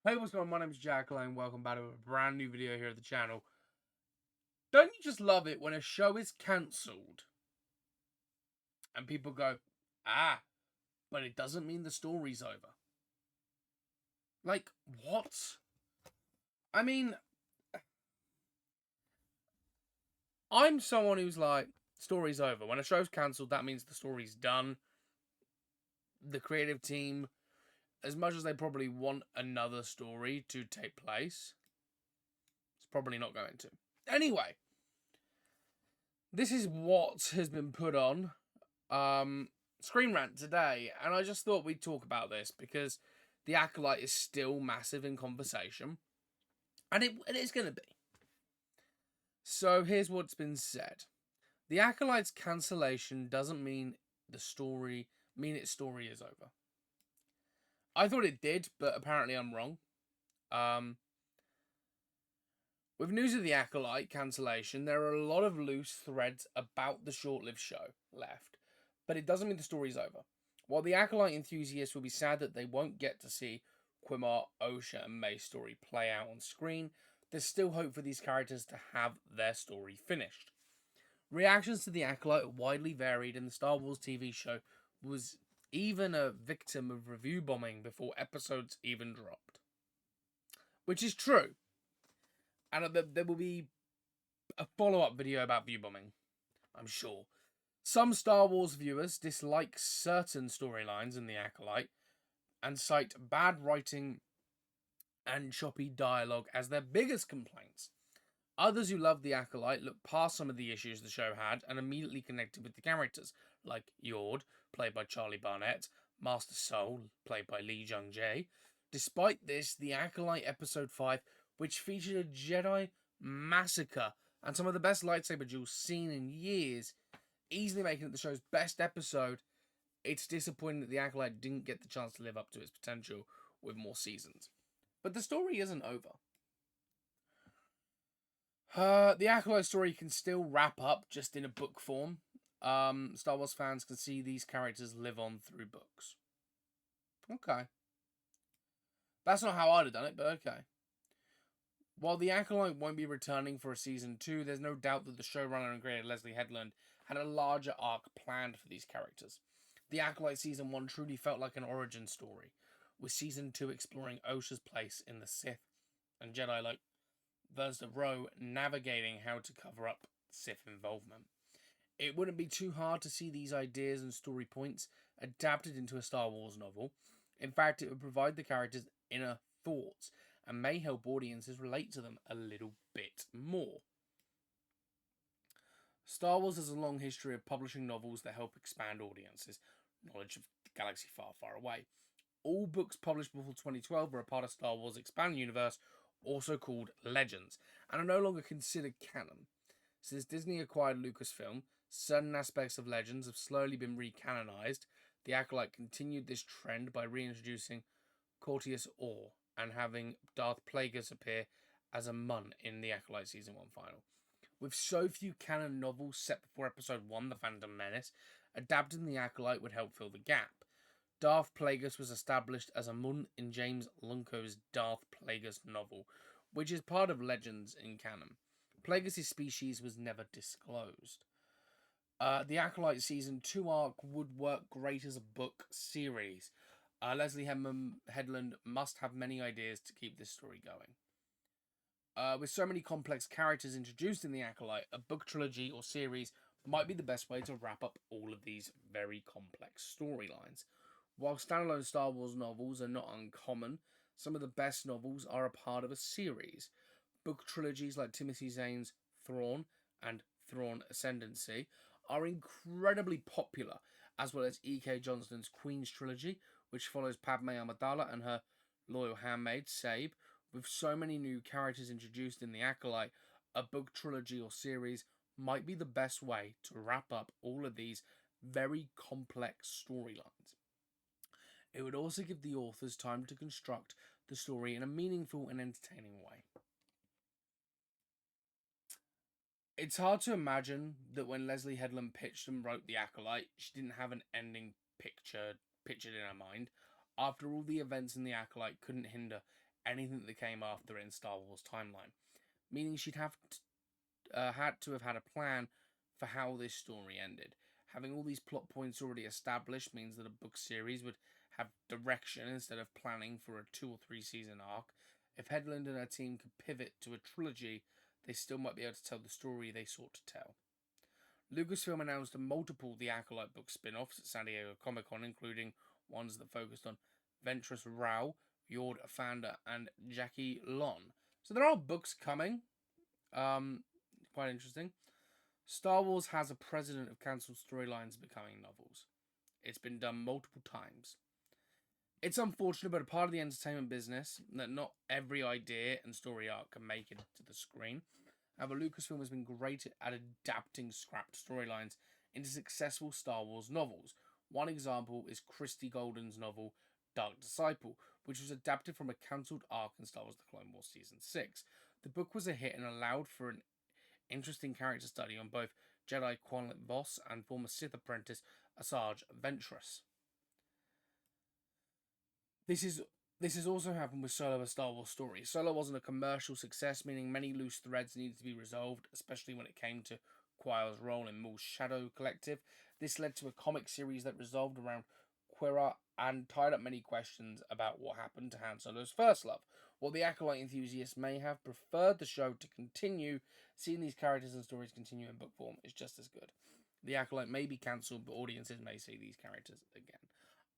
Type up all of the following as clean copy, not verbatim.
Hey, what's going on? My name is Acolyte. Welcome back to a brand new video here at the channel. Don't you just love it when a show is cancelled and people go, but it doesn't mean the story's over? Like, what? I mean, I'm someone who's like, story's over. When a show's cancelled, that means the story's done. The creative team, as much as they probably want another story to take place, it's probably not going to. Anyway, this is what has been put on Screen Rant today, and I just thought we'd talk about this because the Acolyte is still massive in conversation, and it is going to be. So here's what's been said: the Acolyte's cancellation doesn't mean its story is over. I thought it did, but apparently I'm wrong. With news of the Acolyte cancellation, there are a lot of loose threads about the short-lived show left, but it doesn't mean the story's over. While the Acolyte enthusiasts will be sad that they won't get to see Quimar, Osha, and May's story play out on screen, there's still hope for these characters to have their story finished. Reactions to the Acolyte are widely varied, and the Star Wars TV show was even a victim of review bombing before episodes even dropped. Which is true. And there will be a follow-up video about view bombing, I'm sure. Some Star Wars viewers dislike certain storylines in The Acolyte and cite bad writing and choppy dialogue as their biggest complaints. Others who love The Acolyte look past some of the issues the show had and immediately connected with the characters, like Yord, played by Charlie Barnett, Master Soul, played by Lee Jung-jae. Despite this, The Acolyte Episode 5, which featured a Jedi massacre and some of the best lightsaber duels seen in years, easily making it the show's best episode, it's disappointing that The Acolyte didn't get the chance to live up to its potential with more seasons. But the story isn't over. The Acolyte story can still wrap up just in a book form. Star Wars fans can see these characters live on through books. Okay. That's not how I'd have done it, but okay. While The Acolyte won't be returning for a season 2, there's no doubt that the showrunner and creator Leslie Headland had a larger arc planned for these characters. The Acolyte Season 1 truly felt like an origin story, with Season 2 exploring Osha's place in the Sith and Jedi like Versa Rowe navigating how to cover up Sith involvement. It wouldn't be too hard to see these ideas and story points adapted into a Star Wars novel. In fact, it would provide the characters' inner thoughts and may help audiences relate to them a little bit more. Star Wars has a long history of publishing novels that help expand audiences' knowledge of the galaxy far, far away. All books published before 2012 are a part of Star Wars' expanded universe, also called Legends, and are no longer considered canon. Since Disney acquired Lucasfilm, certain aspects of Legends have slowly been recanonized. The Acolyte continued this trend by reintroducing Courteous Ore and having Darth Plagueis appear as a Mun in the Acolyte Season 1 final. With so few canon novels set before Episode 1, The Phantom Menace, adapting the Acolyte would help fill the gap. Darth Plagueis was established as a Mun in James Lunko's Darth Plagueis novel, which is part of Legends in canon. Plagueis' species was never disclosed. The Acolyte Season 2 arc would work great as a book series. Leslie Headland must have many ideas to keep this story going. With so many complex characters introduced in the Acolyte, a book trilogy or series might be the best way to wrap up all of these very complex storylines. While standalone Star Wars novels are not uncommon, some of the best novels are a part of a series. Book trilogies like Timothy Zahn's Thrawn and Thrawn Ascendancy are incredibly popular, as well as E.K. Johnston's Queen's Trilogy, which follows Padme Amidala and her loyal handmaid, Sabe. With so many new characters introduced in The Acolyte, a book trilogy or series might be the best way to wrap up all of these very complex storylines. It would also give the authors time to construct the story in a meaningful and entertaining way. It's hard to imagine that when Leslie Headland pitched and wrote The Acolyte, she didn't have an ending pictured in her mind. After all, the events in The Acolyte couldn't hinder anything that came after in Star Wars timeline, meaning she'd had to have had a plan for how this story ended. Having all these plot points already established means that a book series would have direction instead of planning for a 2 or 3 season arc. If Headland and her team could pivot to a trilogy, they still might be able to tell the story they sought to tell. Lucasfilm announced multiple The Acolyte book spin-offs at San Diego Comic-Con, including ones that focused on Ventress Rao, Yord Fanda, and Jackie Lon. So there are books coming. Quite interesting. Star Wars has a precedent of cancelled storylines becoming novels. It's been done multiple times. It's unfortunate, but a part of the entertainment business that not every idea and story arc can make it to the screen. However, Lucasfilm has been great at adapting scrapped storylines into successful Star Wars novels. One example is Christy Golden's novel Dark Disciple, which was adapted from a cancelled arc in Star Wars The Clone Wars Season 6. The book was a hit and allowed for an interesting character study on both Jedi Quinlan Vos and former Sith apprentice Asajj Ventress. This has also happened with Solo: A Star Wars Story. Solo wasn't a commercial success, meaning many loose threads needed to be resolved, especially when it came to Quail's role in Maul's Shadow Collective. This led to a comic series that resolved around Quirrell and tied up many questions about what happened to Han Solo's first love. While the Acolyte enthusiasts may have preferred the show to continue, seeing these characters and stories continue in book form is just as good. The Acolyte may be cancelled, but audiences may see these characters again.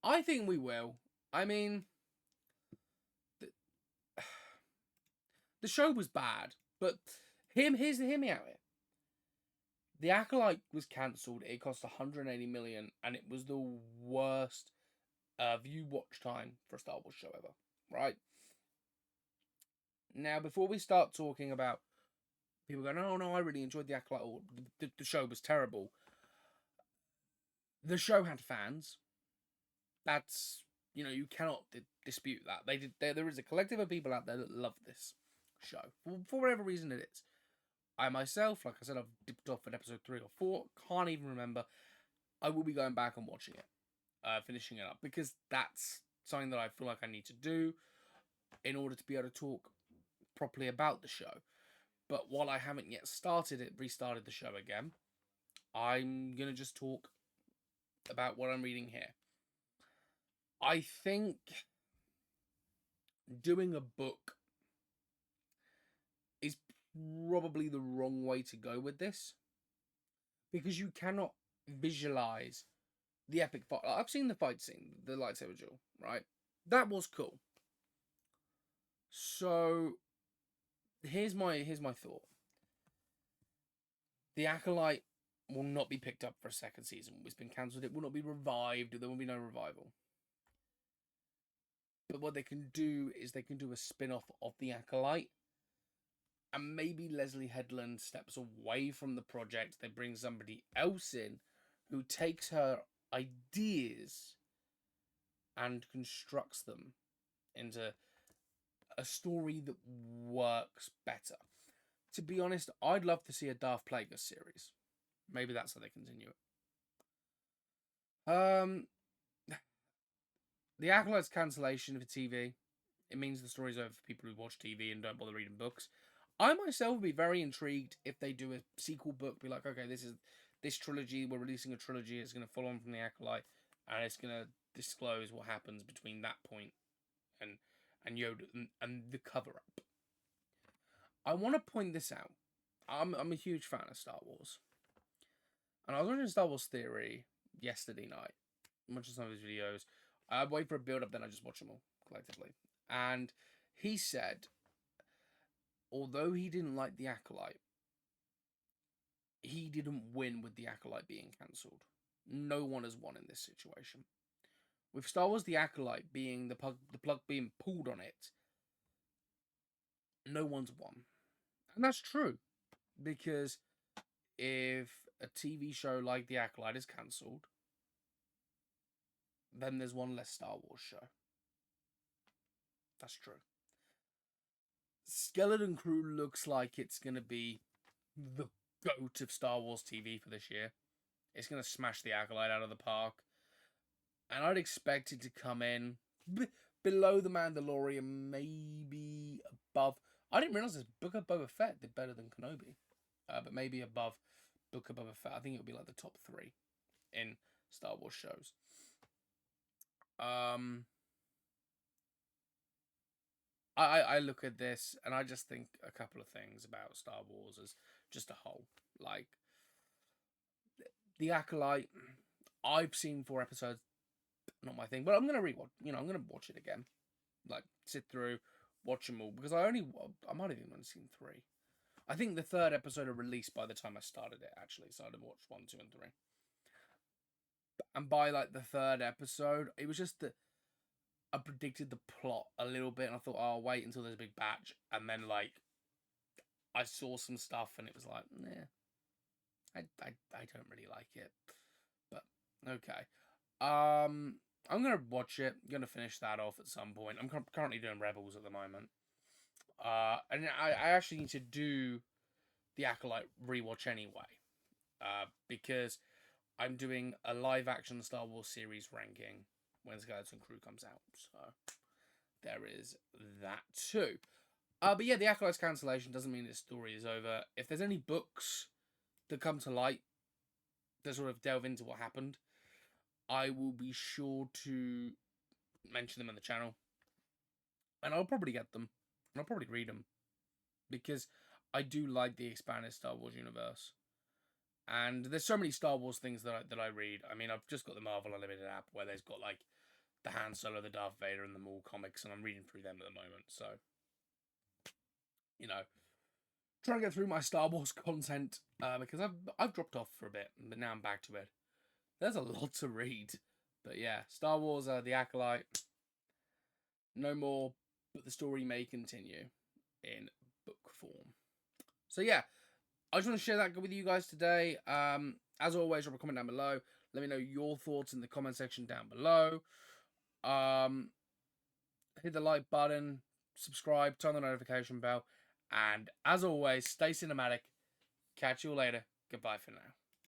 I think we will. I mean, the show was bad, but hear me out here. The Acolyte was cancelled. It cost 180 million, and it was the worst view watch time for a Star Wars show ever. Right now, before we start talking about people going, "Oh no, I really enjoyed the Acolyte," or the show was terrible. The show had fans. That's, you cannot dispute that. There is a collective of people out there that love this show for whatever reason it is. I myself, like I said, I've dipped off at episode 3 or 4. Can't even remember. I will be going back and watching it, finishing it up, because that's something that I feel like I need to do in order to be able to talk properly about the show. But while I haven't yet restarted the show again, I'm gonna just talk about what I'm reading here. I think doing a book is probably the wrong way to go with this, because you cannot visualize the epic fight. I've seen the fight scene, the lightsaber duel, right? That was cool. So here's my thought. The Acolyte will not be picked up for a second season. It's been cancelled. It will not be revived. There will be no revival. But what they can do is they can do a spin-off of the Acolyte, and maybe Leslie Headland steps away from the project. They bring somebody else in who takes her ideas and constructs them into a story that works better. To be honest, I'd love to see a Darth Plagueis series. Maybe that's how they continue it. The Acolyte's cancellation for TV, it means the story's over for people who watch TV and don't bother reading books. I myself would be very intrigued if they do a sequel book, be like, okay, this trilogy, we're releasing a trilogy, it's going to follow on from the Acolyte, and it's going to disclose what happens between that point and Yoda and the cover-up. I want to point this out. I'm a huge fan of Star Wars. And I was watching Star Wars Theory yesterday night. Watching some of his videos. I wait for a build-up, then I just watch them all collectively. And he said, although he didn't like the Acolyte, he didn't win with the Acolyte being cancelled. No one has won in this situation. With Star Wars The Acolyte being the plug being pulled on it, no one's won. And that's true. Because if a TV show like The Acolyte is cancelled, then there's one less Star Wars show. That's true. Skeleton Crew looks like it's going to be the GOAT of Star Wars TV for this year. It's going to smash The Acolyte out of the park. And I'd expect it to come in below The Mandalorian, maybe above. I didn't realize this. Book of Boba Fett did better than Kenobi, but maybe above Book of Boba Fett. I think it would be like the top 3 in Star Wars shows. I look at this and I just think a couple of things about Star Wars as just a whole. Like the Acolyte, I've seen 4 episodes, not my thing, but I'm gonna rewatch. I'm gonna watch it again, like sit through, watch them all because I might have even seen 3. I think the 3rd episode of released by the time I started it actually, so I'd have watched 1, 2, and 3. And by like the 3rd episode, it was just that I predicted the plot a little bit, and I thought, oh, I'll wait until there's a big batch, and then like I saw some stuff, and it was like, nah, I don't really like it, but okay. I'm gonna watch it. I'm gonna finish that off at some point. I'm currently doing Rebels at the moment, and I actually need to do the Acolyte rewatch anyway, because I'm doing a live action Star Wars series ranking when Skeleton Crew comes out. So there is that too. But yeah, the Acolyte's cancellation doesn't mean its story is over. If there's any books that come to light that sort of delve into what happened, I will be sure to mention them on the channel. And I'll probably get them. And I'll probably read them. Because I do like the expanded Star Wars universe. And there's so many Star Wars things that I read. I mean, I've just got the Marvel Unlimited app where there's got like the Han Solo, the Darth Vader, and the Maul comics, and I'm reading through them at the moment. So, trying to get through my Star Wars content because I've dropped off for a bit, but now I'm back to it. There's a lot to read, but yeah, Star Wars, the Acolyte, no more, but the story may continue in book form. So yeah. I just want to share that with you guys today. As always, drop a comment down below. Let me know your thoughts in the comment section down below. Hit the like button, subscribe, turn the notification bell. And as always, stay cinematic. Catch you all later. Goodbye for now.